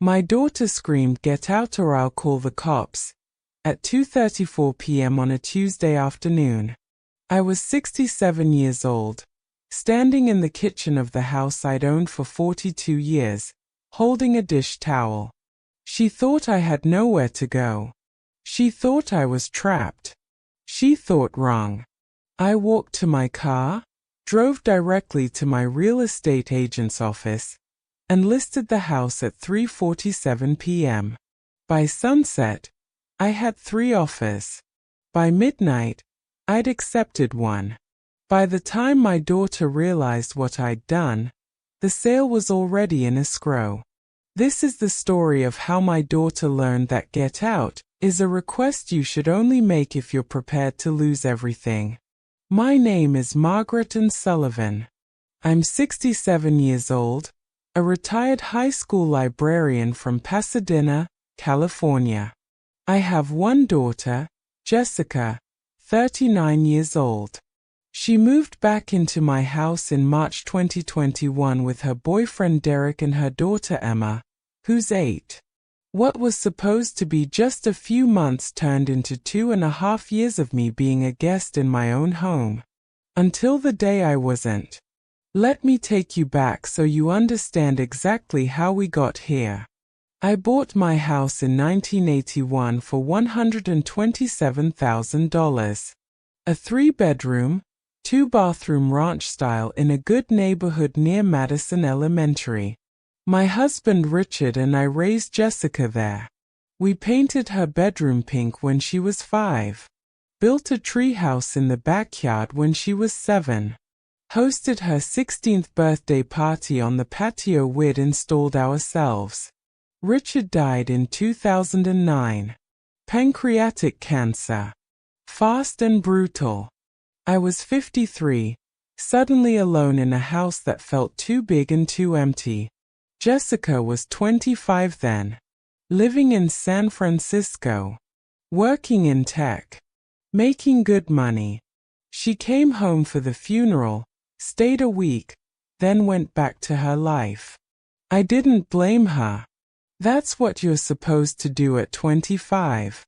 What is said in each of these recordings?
My daughter screamed, "Get out or I'll call the cops," at 2:34 p.m. on a Tuesday afternoon. I was 67 years old, standing in the kitchen of the house I'd owned for 42 years, holding a dish towel. She thought I had nowhere to go. She thought I was trapped. She thought wrong. I walked to my car, drove directly to my real estate agent's office, and listed the house at 3:47 p.m. By sunset, I had 3 offers. By midnight, I'd accepted one. By the time my daughter realized what I'd done, the sale was already in escrow. This is the story of how my daughter learned that get out is a request you should only make if you're prepared to lose everything. My name is Margaret Ann Sullivan. I'm 67 years old, a retired high school librarian from Pasadena, California. I have one daughter, Jessica, 39 years old. She moved back into my house in March 2021 with her boyfriend Derek and her daughter Emma, who's 8. What was supposed to be just a few months turned into 2.5 years of me being a guest in my own home. Until the day I wasn't. Let me take you back so you understand exactly how we got here. I bought my house in 1981 for $127,000. A 3-bedroom, 2-bathroom ranch style in a good neighborhood near Madison Elementary. My husband Richard and I raised Jessica there. We painted her bedroom pink when she was 5. Built a treehouse in the backyard when she was 7. Hosted her 16th birthday party on the patio we'd installed ourselves. Richard died in 2009. Pancreatic cancer. Fast and brutal. I was 53, suddenly alone in a house that felt too big and too empty. Jessica was 25 then. Living in San Francisco. Working in tech. Making good money. She came home for the funeral, stayed a week, then went back to her life. I didn't blame her. That's what you're supposed to do at 25.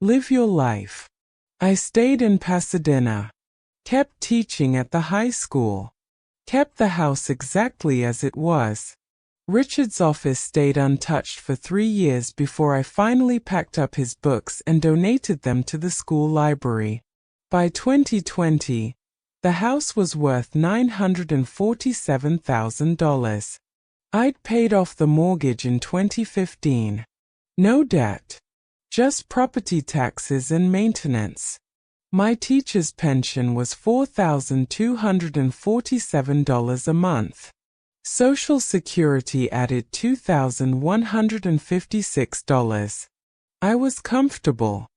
Live your life. I stayed in Pasadena. Kept teaching at the high school. Kept the house exactly as it was. Richard's office stayed untouched for 3 years before I finally packed up his books and donated them to the school library. By 2020, the house was worth $947,000. I'd paid off the mortgage in 2015. No debt. Just property taxes and maintenance. My teacher's pension was $4,247 a month. Social Security added $2,156. I was comfortable.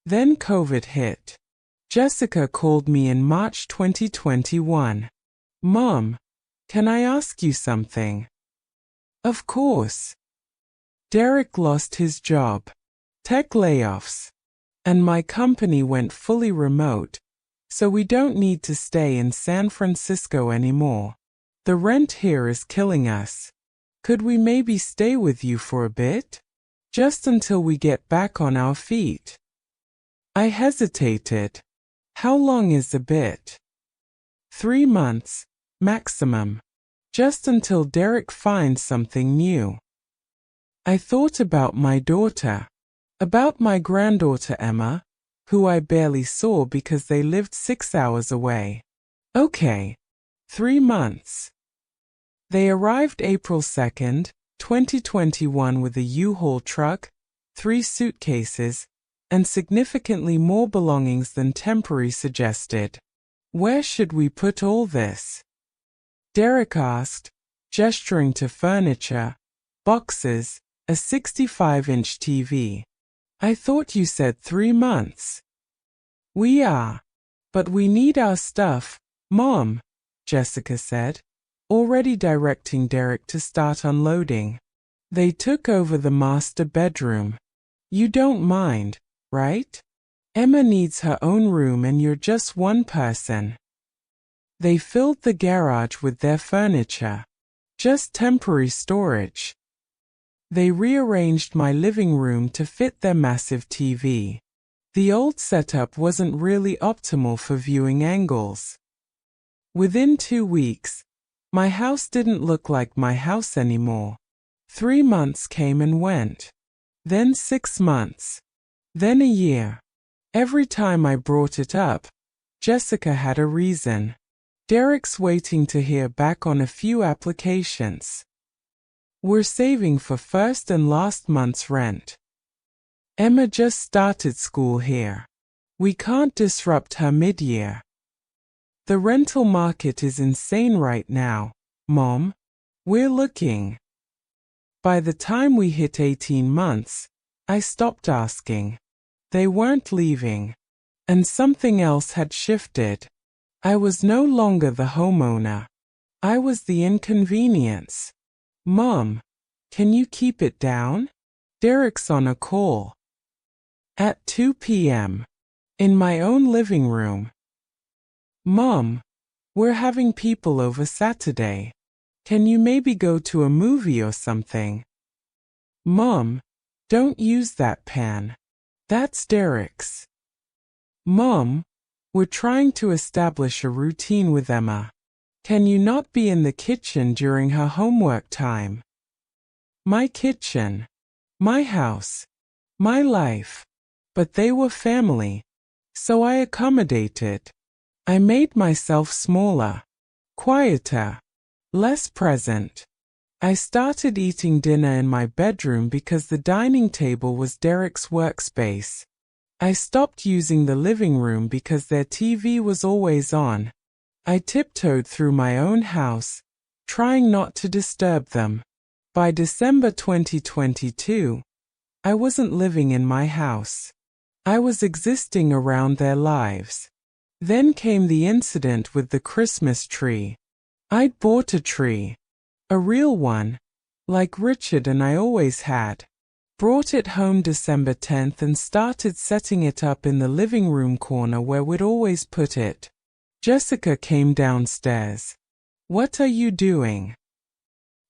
Then COVID hit. Jessica called me in March 2021. "Mom, can I ask you something?" "Of course." Derek lost his job. Tech layoffs. And my company went fully remote, so we don't need to stay in San Francisco anymore. The rent here is killing us. Could we maybe stay with you for a bit? Just until we get back on our feet. I hesitated. How long is a bit? 3 months, maximum. Just until Derek finds something new. I thought about my daughter. About my granddaughter Emma, who I barely saw because they lived 6 hours away. Okay. 3 months. They arrived April 2nd, 2021 with a U-Haul truck, 3 suitcases, and significantly more belongings than temporary suggested. Where should we put all this? Derek asked, gesturing to furniture, boxes, a 65-inch TV. I thought you said 3 months. We are. But we need our stuff, Mom, Jessica said, already directing Derek to start unloading. They took over the master bedroom. You don't mind, right? Emma needs her own room and you're just one person. They filled the garage with their furniture. Just temporary storage. They rearranged my living room to fit their massive TV. The old setup wasn't really optimal for viewing angles. Within 2 weeks, my house didn't look like my house anymore. 3 months came and went. Then 6 months. Then a year. Every time I brought it up, Jessica had a reason. Derek's waiting to hear back on a few applications. We're saving for first and last month's rent. Emma just started school here. We can't disrupt her mid-year. The rental market is insane right now, Mom. We're looking. By the time we hit 18 months, I stopped asking. They weren't leaving. And something else had shifted. I was no longer the homeowner. I was the inconvenience. Mom, can you keep it down? Derek's on a call. At 2 p.m. In my own living room. Mom, we're having people over Saturday. Can you maybe go to a movie or something? Mom, don't use that pan. That's Derek's. Mom, we're trying to establish a routine with Emma. Can you not be in the kitchen during her homework time? My kitchen. My house. My life. But they were family. So I accommodated. I made myself smaller. Quieter. Less present. I started eating dinner in my bedroom because the dining table was Derek's workspace. I stopped using the living room because their TV was always on. I tiptoed through my own house, trying not to disturb them. By December 2022, I wasn't living in my house. I was existing around their lives. Then came the incident with the Christmas tree. I'd bought a tree. A real one, like Richard and I always had. Brought it home December 10th and started setting it up in the living room corner where we'd always put it. Jessica came downstairs. What are you doing?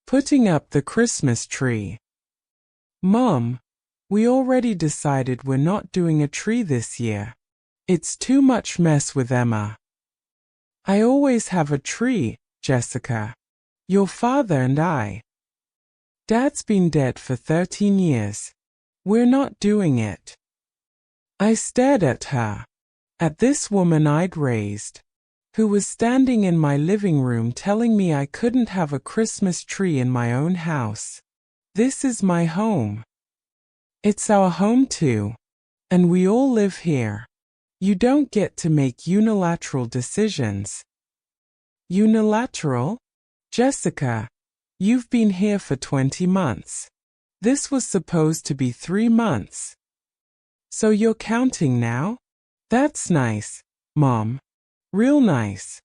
Putting up the Christmas tree. Mom, we already decided we're not doing a tree this year. It's too much mess with Emma. I always have a tree, Jessica. Your father and I. Dad's been dead for 13 years. We're not doing it. I stared at her. At this woman I'd raised, who was standing in my living room telling me I couldn't have a Christmas tree in my own house. This is my home. It's our home too. And we all live here. You don't get to make unilateral decisions. Unilateral? Jessica, you've been here for 20 months. This was supposed to be 3 months. So you're counting now? That's nice, Mom. Real nice.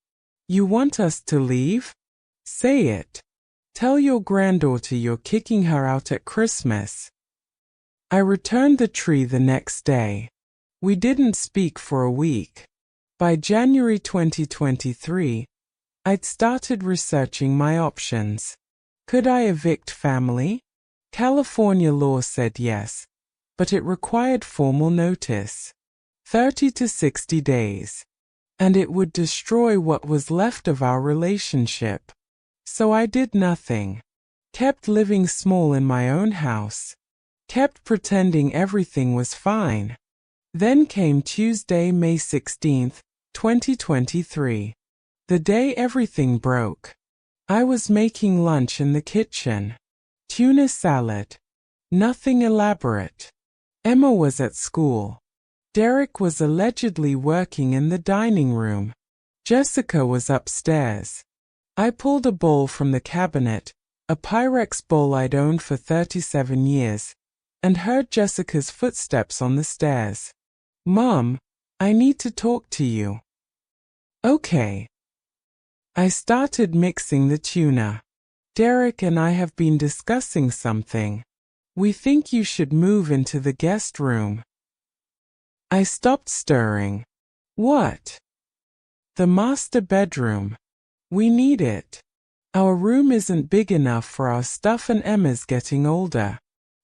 You want us to leave? Say it. Tell your granddaughter you're kicking her out at Christmas. I returned the tree the next day. We didn't speak for a week. By January 2023, I'd started researching my options. Could I evict family? California law said yes, but it required formal notice. 30 to 60 days. And it would destroy what was left of our relationship. So I did nothing. Kept living small in my own house. Kept pretending everything was fine. Then came Tuesday, May 16th, 2023. The day everything broke. I was making lunch in the kitchen. Tuna salad. Nothing elaborate. Emma was at school. Derek was allegedly working in the dining room. Jessica was upstairs. I pulled a bowl from the cabinet, a Pyrex bowl I'd owned for 37 years, and heard Jessica's footsteps on the stairs. Mom, I need to talk to you. Okay. I started mixing the tuna. Derek and I have been discussing something. We think you should move into the guest room. I stopped stirring. What? The master bedroom. We need it. Our room isn't big enough for our stuff and Emma's getting older.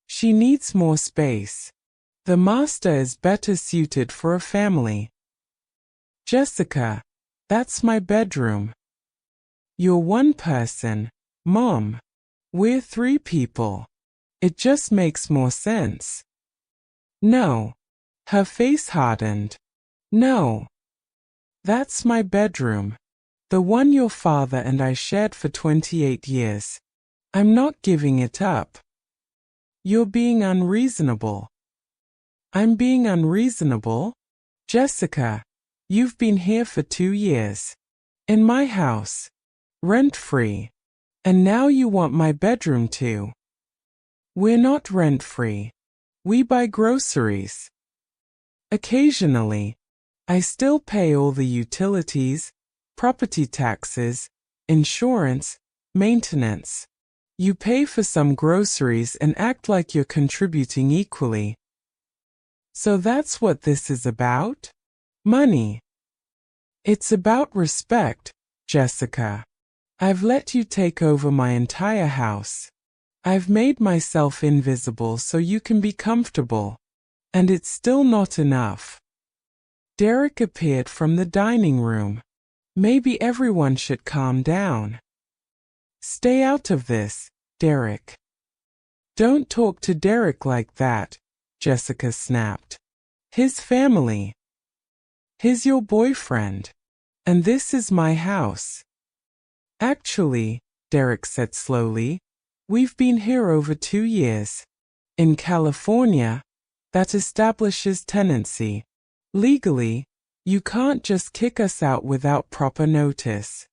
She needs more space. The master is better suited for a family. Jessica, that's my bedroom. You're one person, Mom. We're 3 people. It just makes more sense. No. Her face hardened. No. That's my bedroom. The one your father and I shared for 28 years. I'm not giving it up. You're being unreasonable. I'm being unreasonable? Jessica, you've been here for 2 years. In my house. Rent-free. And now you want my bedroom too. We're not rent-free. We buy groceries. Occasionally. I still pay all the utilities, property taxes, insurance, maintenance. You pay for some groceries and act like you're contributing equally. So that's what this is about? Money. It's about respect, Jessica. I've let you take over my entire house. I've made myself invisible so you can be comfortable. And it's still not enough. Derek appeared from the dining room. Maybe everyone should calm down. Stay out of this, Derek. Don't talk to Derek like that, Jessica snapped. His family. He's your boyfriend. And this is my house. Actually, Derek said slowly, we've been here over 2 years. In California, that establishes tenancy. Legally, you can't just kick us out without proper notice.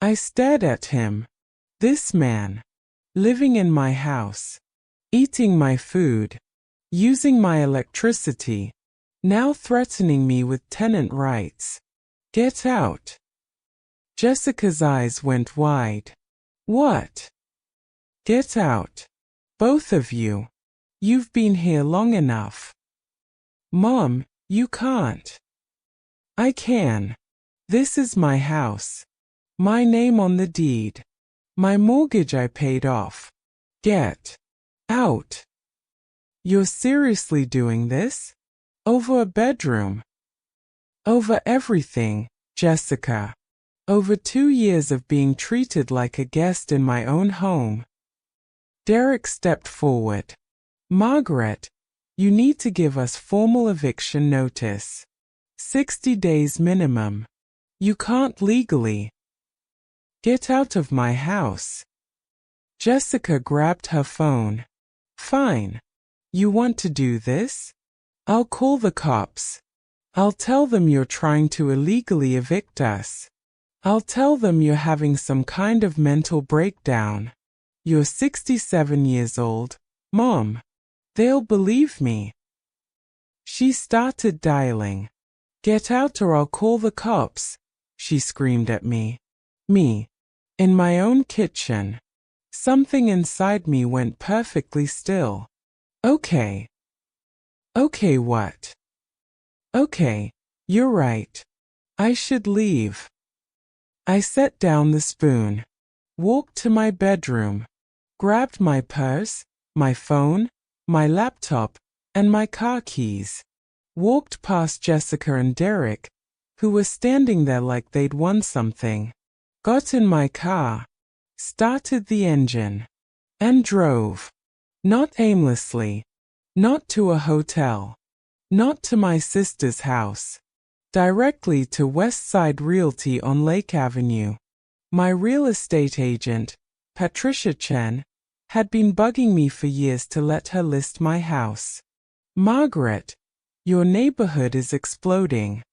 I stared at him. This man. Living in my house. Eating my food. Using my electricity. Now threatening me with tenant rights. Get out. Jessica's eyes went wide. What? Get out. Both of you. You've been here long enough. Mom, you can't. I can. This is my house. My name on the deed. My mortgage I paid off. Get out. You're seriously doing this? Over a bedroom? Over everything, Jessica. Over 2 years of being treated like a guest in my own home. Derek stepped forward. Margaret, you need to give us formal eviction notice. 60 days minimum. You can't legally. Get out of my house. Jessica grabbed her phone. Fine. You want to do this? I'll call the cops. I'll tell them you're trying to illegally evict us. I'll tell them you're having some kind of mental breakdown. You're 67 years old, Mom. They'll believe me. She started dialing. Get out or I'll call the cops, she screamed at me. Me. In my own kitchen. Something inside me went perfectly still. Okay. Okay, what? Okay, you're right. I should leave. I set down the spoon. Walked to my bedroom. Grabbed my purse, my phone, my laptop, and my car keys. Walked past Jessica and Derek, who were standing there like they'd won something. Got in my car. Started the engine. And drove. Not aimlessly. Not to a hotel. Not to my sister's house. Directly to Westside Realty on Lake Avenue. My real estate agent, Patricia Chen, had been bugging me for years to let her list my house. Margaret, your neighborhood is exploding.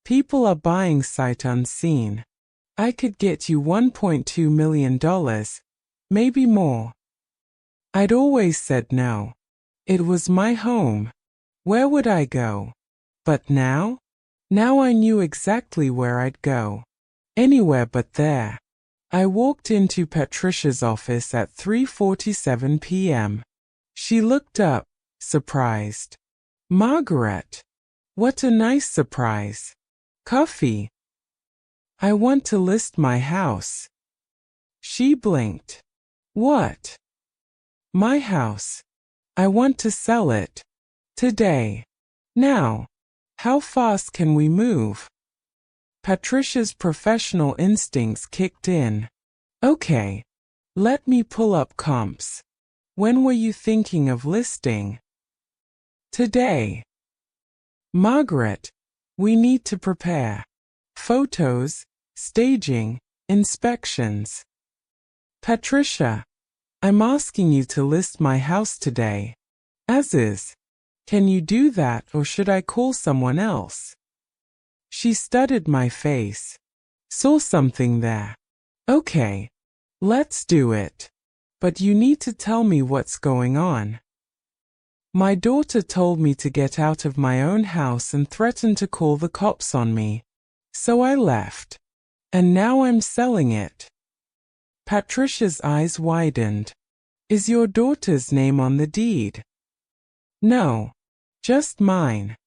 People are buying sight unseen. I could get you $1.2 million, maybe more. I'd always said no. It was my home. Where would I go? But now? Now I knew exactly where I'd go. Anywhere but there. I walked into Patricia's office at 3:47 p.m. She looked up, surprised. Margaret. What a nice surprise. Coffee. I want to list my house. She blinked. What? My house. I want to sell it. Today. Now. How fast can we move? Patricia's professional instincts kicked in. Okay. Let me pull up comps. When were you thinking of listing? Today. Margaret, we need to prepare. Photos, staging, inspections. Patricia, I'm asking you to list my house today. As is. Can you do that or should I call someone else? She studied my face. Saw something there. Okay. Let's do it. But you need to tell me what's going on. My daughter told me to get out of my own house and threatened to call the cops on me. So I left. And now I'm selling it. Patricia's eyes widened. Is your daughter's name on the deed? No. Just mine.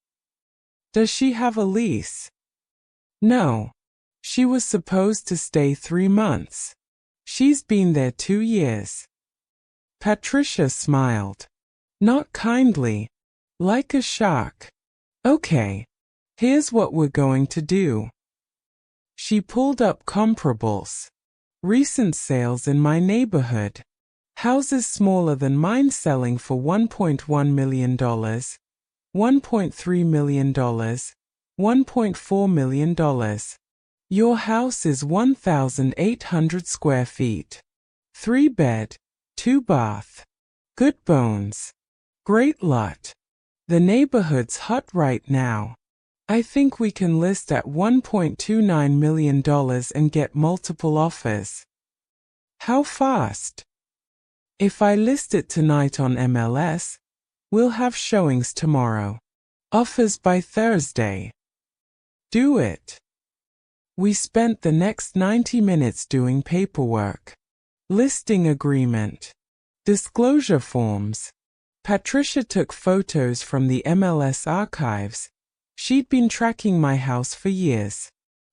Does she have a lease? No. She was supposed to stay 3 months. She's been there 2 years. Patricia smiled. Not kindly. Like a shark. Okay. Here's what we're going to do. She pulled up comparables. Recent sales in my neighborhood. Houses smaller than mine selling for $1.1 million, $1.3 million, $1.4 million. Your house is 1,800 square feet. 3 bed, 2 bath. Good bones. Great lot. The neighborhood's hot right now. I think we can list at $1.29 million and get multiple offers. How fast? If I list it tonight on MLS, we'll have showings tomorrow. Offers by Thursday. Do it. We spent the next 90 minutes doing paperwork. Listing agreement. Disclosure forms. Patricia took photos from the MLS archives. She'd been tracking my house for years.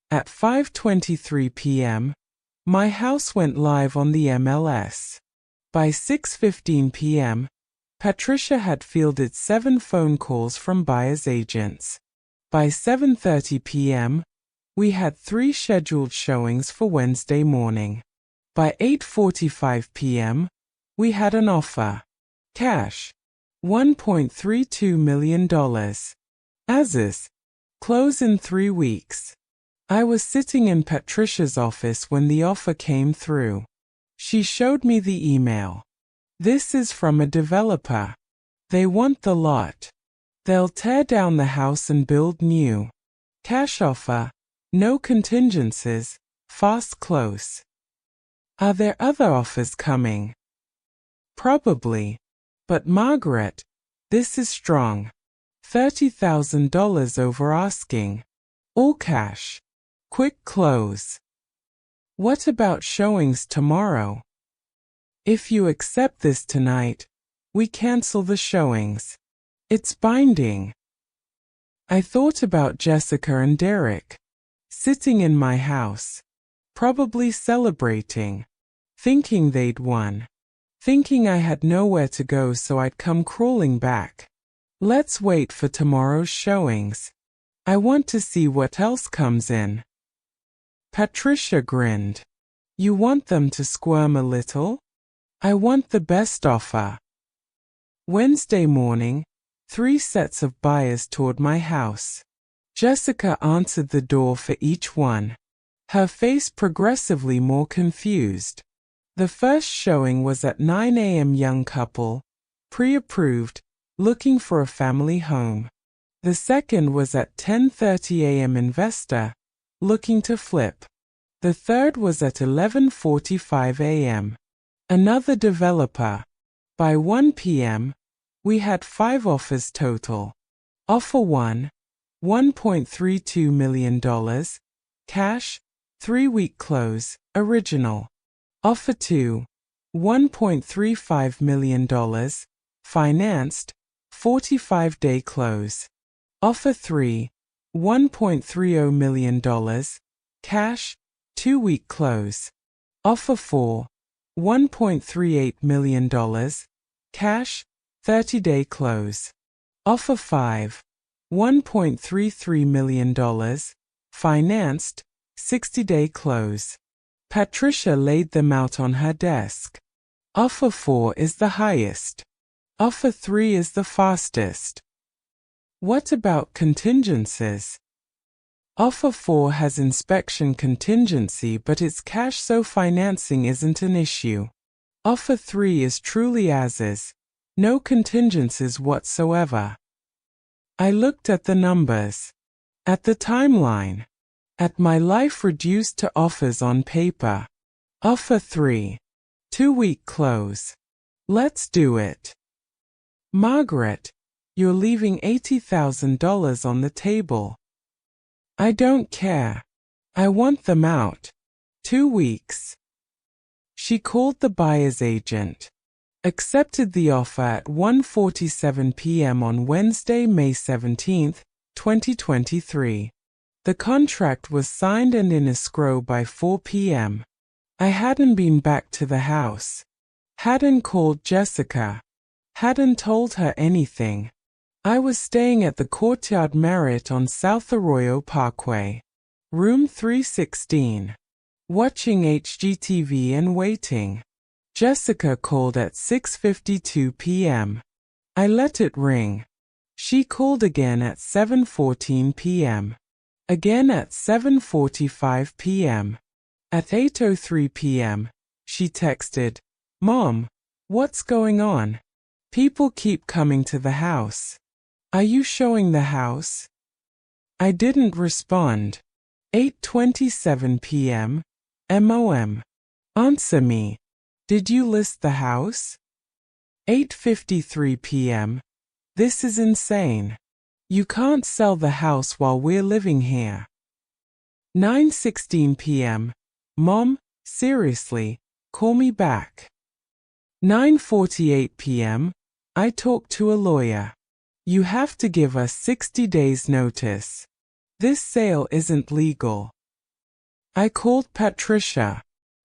At 5:23 p.m., my house went live on the MLS. By 6:15 p.m., Patricia had fielded 7 phone calls from buyer's agents. By 7:30 p.m., we had 3 scheduled showings for Wednesday morning. By 8:45 p.m., we had an offer. Cash. $1.32 million. As is. Close in 3 weeks. I was sitting in Patricia's office when the offer came through. She showed me the email. This is from a developer. They want the lot. They'll tear down the house and build new. Cash offer. No contingencies. Fast close. Are there other offers coming? Probably. But Margaret, this is strong. $30,000 over asking. All cash. Quick close. What about showings tomorrow? If you accept this tonight, we cancel the showings. It's binding. I thought about Jessica and Derek. Sitting in my house. Probably celebrating. Thinking they'd won. Thinking I had nowhere to go so I'd come crawling back. Let's wait for tomorrow's showings. I want to see what else comes in. Patricia grinned. You want them to squirm a little? I want the best offer. Wednesday morning, 3 sets of buyers toured my house. Jessica answered the door for each one. Her face progressively more confused. The first showing was at 9 a.m. Young couple, pre-approved, looking for a family home. The second was at 10:30 a.m. investor, looking to flip. The third was at 11:45 a.m. Another developer. By 1 p.m., we had 5 offers total. Offer 1, $1.32 million, cash, 3-week close, original. Offer 2, $1.35 million, financed, 45-day close. Offer 3, $1.30 million, cash, 2-week close. Offer 4, $1.38 million, cash, 30-day close. Offer 5. $1.33 million. Financed, 60-day close. Patricia laid them out on her desk. Offer 4 is the highest. Offer 3 is the fastest. What about contingencies? Offer 4 has inspection contingency but it's cash, so financing isn't an issue. Offer 3 is truly as is. No contingencies whatsoever. I looked at the numbers. At the timeline. At my life reduced to offers on paper. Offer 3. 2-week close. Let's do it. Margaret, you're leaving $80,000 on the table. I don't care. I want them out. 2 weeks. She called the buyer's agent. Accepted the offer at 1:47 p.m. on Wednesday, May 17, 2023. The contract was signed and in escrow by 4 p.m. I hadn't been back to the house. Hadn't called Jessica. Hadn't told her anything. I was staying at the Courtyard Marriott on South Arroyo Parkway. Room 316. Watching HGTV and waiting. Jessica called at 6:52 p.m. I let it ring. She called again at 7:14 p.m. Again at 7:45 p.m. At 8:03 p.m., she texted, "Mom, what's going on? People keep coming to the house. Are you showing the house?" I didn't respond. 8:27 p.m. MOM. Answer me. Did you list the house? 8:53 p.m. This is insane. You can't sell the house while we're living here. 9:16 p.m. Mom, seriously, call me back. 9:48 p.m. I talked to a lawyer. You have to give us 60 days notice. This sale isn't legal. I called Patricia.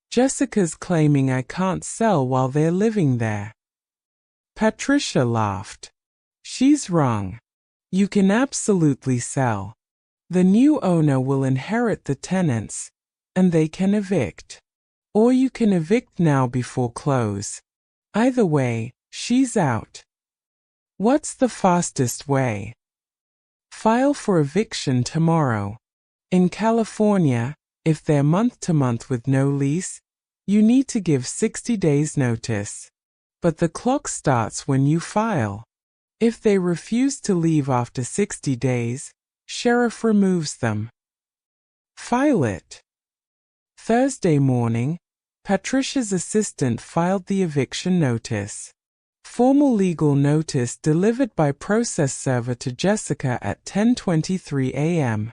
Jessica's claiming I can't sell while they're living there. Patricia laughed. She's wrong. You can absolutely sell. The new owner will inherit the tenants, and they can evict. Or you can evict now before close. Either way, she's out. What's the fastest way? File for eviction tomorrow. In California, if they're month-to-month with no lease, you need to give 60 days notice. But the clock starts when you file. If they refuse to leave after 60 days, sheriff removes them. File it. Thursday morning, Patricia's assistant filed the eviction notice. Formal legal notice delivered by process server to Jessica at 10:23 a.m.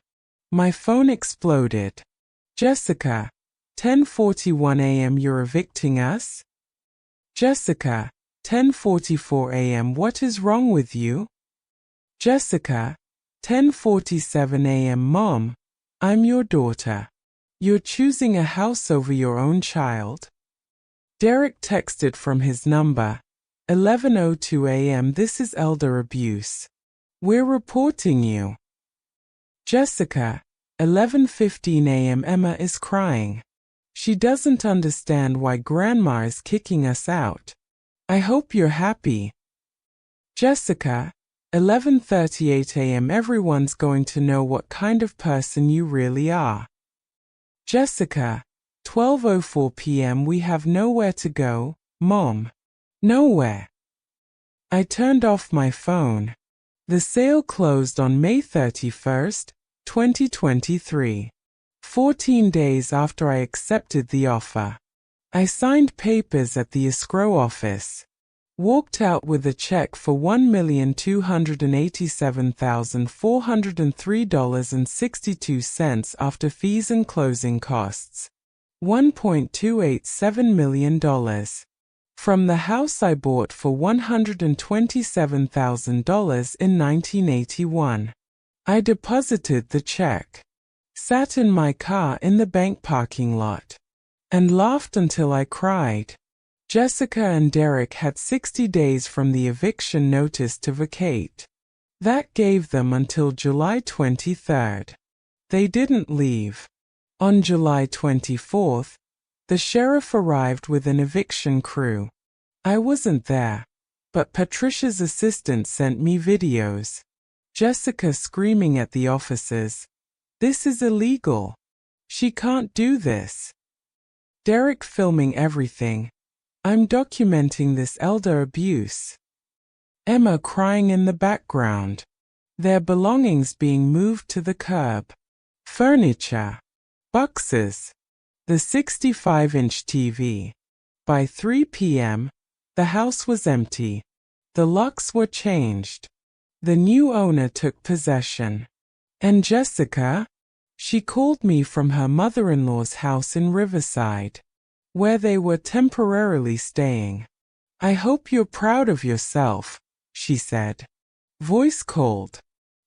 My phone exploded. Jessica, 10:41 a.m. You're evicting us? Jessica, 10:44 a.m. What is wrong with you? Jessica, 10:47 a.m. Mom, I'm your daughter. You're choosing a house over your own child? Derek texted from his number. 11:02 a.m. This is elder abuse. We're reporting you. Jessica, 11:15 a.m. Emma is crying. She doesn't understand why Grandma is kicking us out. I hope you're happy. Jessica, 11:38 a.m. Everyone's going to know what kind of person you really are. Jessica, 12:04 p.m. We have nowhere to go, Mom. Nowhere. I turned off my phone. The sale closed on May 31st, 2023. 14 days after I accepted the offer. I signed papers at the escrow office. Walked out with a check for $1,287,403.62 after fees and closing costs. $1.287 million. From the house I bought for $127,000 in 1981. I deposited the check. Sat in my car in the bank parking lot. And laughed until I cried. Jessica and Derek had 60 days from the eviction notice to vacate. That gave them until July 23rd. They didn't leave. On July 24th, the sheriff arrived with an eviction crew. I wasn't there, but Patricia's assistant sent me videos. Jessica screaming at the officers, "This is illegal. She can't do this." Derek filming everything. "I'm documenting this elder abuse." Emma crying in the background. Their belongings being moved to the curb. Furniture. Boxes. The 65-inch TV. By 3 p.m., the house was empty. The locks were changed. The new owner took possession. And Jessica? She called me from her mother-in-law's house in Riverside, where they were temporarily staying. "I hope you're proud of yourself," she said. Voice cold.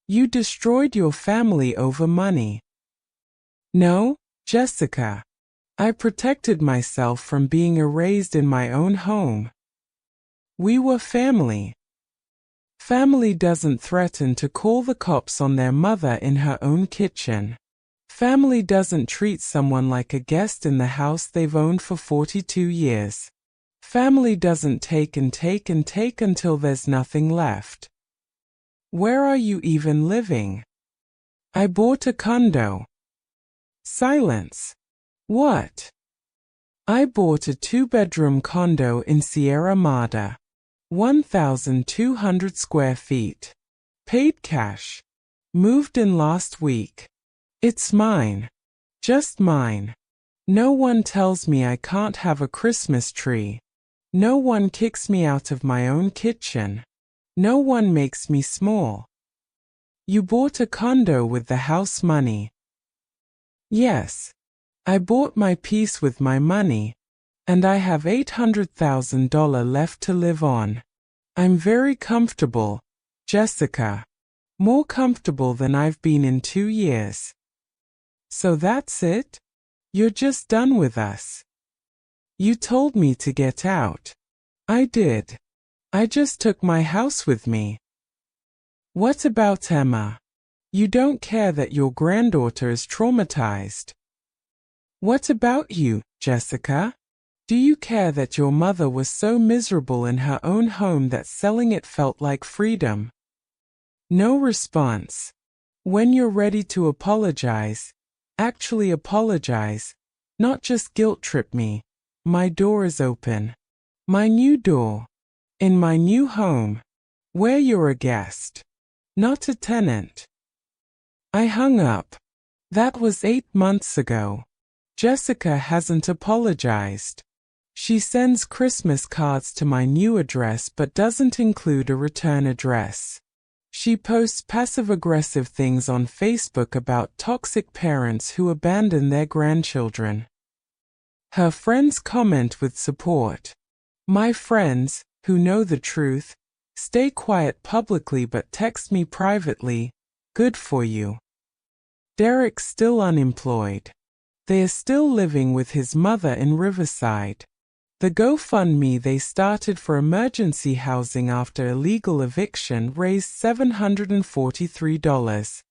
"You destroyed your family over money." "No, Jessica. I protected myself from being erased in my own home. We were family." Family doesn't threaten to call the cops on their mother in her own kitchen. Family doesn't treat someone like a guest in the house they've owned for 42 years. Family doesn't take and take and take until there's nothing left. "Where are you even living?" "I bought a condo." Silence. "What?" "I bought a 2-bedroom condo in Sierra Madre. 1,200 square feet. Paid cash. Moved in last week. It's mine. Just mine. No one tells me I can't have a Christmas tree. No one kicks me out of my own kitchen. No one makes me small." "You bought a condo with the house money." "Yes. I bought my piece with my money, and I have $800,000 left to live on. I'm very comfortable, Jessica. More comfortable than I've been in 2 years." "So that's it? You're just done with us?" "You told me to get out." "I did. I just took my house with me." "What about Emma? You don't care that your granddaughter is traumatized." "What about you, Jessica? Do you care that your mother was so miserable in her own home that selling it felt like freedom?" No response. When you're ready to apologize, actually apologize, not just guilt trip me. My door is open. My new door. In my new home. Where you're a guest. Not a tenant. I hung up. That was 8 months ago. Jessica hasn't apologized. She sends Christmas cards to my new address but doesn't include a return address. She posts passive-aggressive things on Facebook about toxic parents who abandon their grandchildren. Her friends comment with support. My friends, who know the truth, stay quiet publicly but text me privately, "Good for you." Derek's still unemployed. They are still living with his mother in Riverside. The GoFundMe they started for emergency housing after illegal eviction raised $743.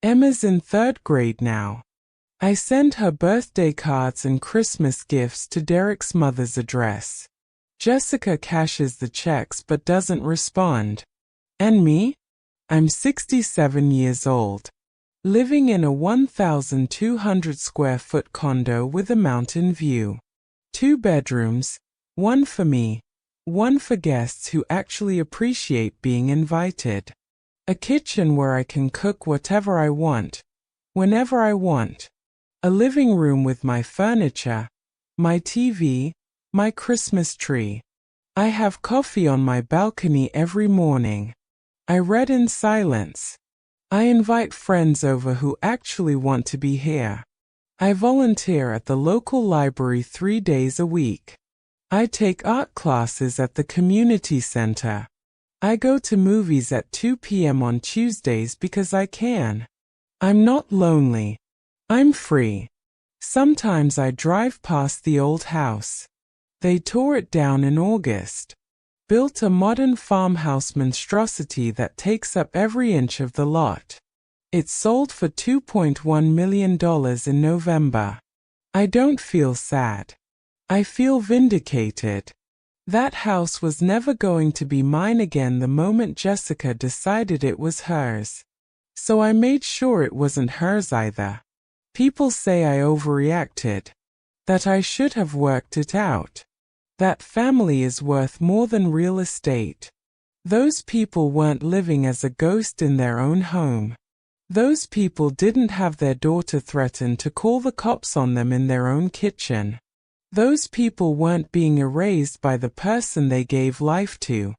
Emma's in 3rd grade now. I send her birthday cards and Christmas gifts to Derek's mother's address. Jessica cashes the checks but doesn't respond. And me? I'm 67 years old. Living in a 1,200 square foot condo with a mountain view. 2 bedrooms, one for me, one for guests who actually appreciate being invited. A kitchen where I can cook whatever I want, whenever I want. A living room with my furniture, my TV, my Christmas tree. I have coffee on my balcony every morning. I read in silence. I invite friends over who actually want to be here. I volunteer at the local library 3 days a week. I take art classes at the community center. I go to movies at 2 p.m. on Tuesdays because I can. I'm not lonely. I'm free. Sometimes I drive past the old house. They tore it down in August. Built a modern farmhouse monstrosity that takes up every inch of the lot. It sold for $2.1 million in November. I don't feel sad. I feel vindicated. That house was never going to be mine again the moment Jessica decided it was hers. So I made sure it wasn't hers either. People say I overreacted. That I should have worked it out. That family is worth more than real estate. Those people weren't living as a ghost in their own home. Those people didn't have their daughter threaten to call the cops on them in their own kitchen. Those people weren't being erased by the person they gave life to.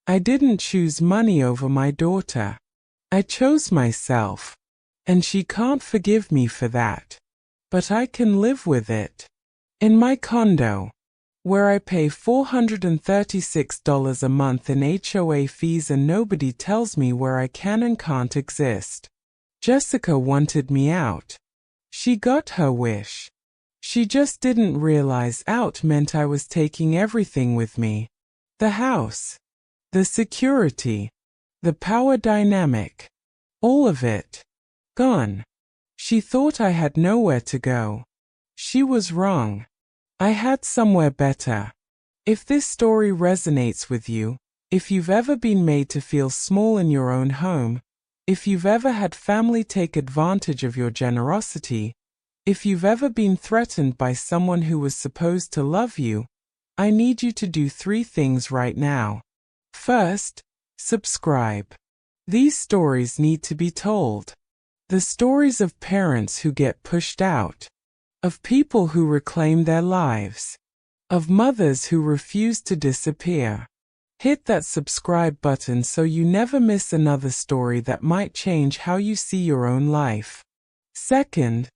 I didn't choose money over my daughter. I chose myself. And she can't forgive me for that. But I can live with it. In my condo, where I pay $436 a month in HOA fees and nobody tells me where I can and can't exist. Jessica wanted me out. She got her wish. She just didn't realize out meant I was taking everything with me. The house. The security. The power dynamic. All of it. Gone. She thought I had nowhere to go. She was wrong. I had somewhere better. If this story resonates with you, if you've ever been made to feel small in your own home, if you've ever had family take advantage of your generosity, if you've ever been threatened by someone who was supposed to love you, I need you to do 3 things right now. First, subscribe. These stories need to be told. The stories of parents who get pushed out, of people who reclaim their lives, of mothers who refuse to disappear. Hit that subscribe button so you never miss another story that might change how you see your own life. Second,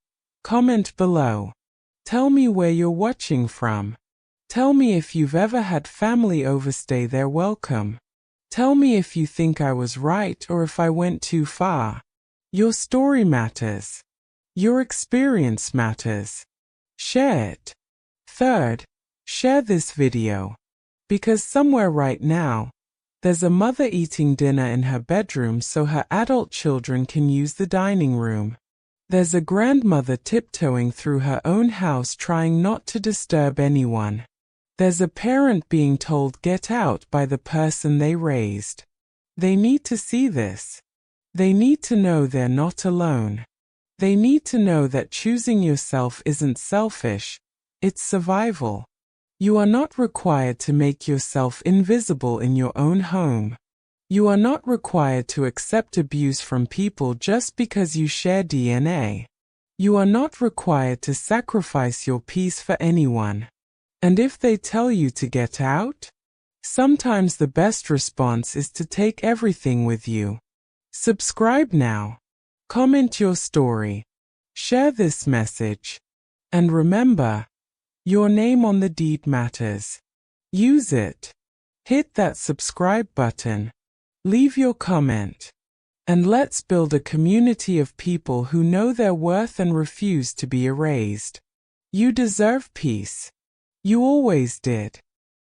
comment below. Tell me where you're watching from. Tell me if you've ever had family overstay their welcome. Tell me if you think I was right or if I went too far. Your story matters. Your experience matters. Share it. Third, share this video. Because somewhere right now, there's a mother eating dinner in her bedroom so her adult children can use the dining room. There's a grandmother tiptoeing through her own house trying not to disturb anyone. There's a parent being told get out by the person they raised. They need to see this. They need to know they're not alone. They need to know that choosing yourself isn't selfish, it's survival. You are not required to make yourself invisible in your own home. You are not required to accept abuse from people just because you share DNA. You are not required to sacrifice your peace for anyone. And if they tell you to get out, sometimes the best response is to take everything with you. Subscribe now. Comment your story. Share this message. And remember, your name on the deed matters. Use it. Hit that subscribe button. Leave your comment. And let's build a community of people who know their worth and refuse to be erased. You deserve peace. You always did.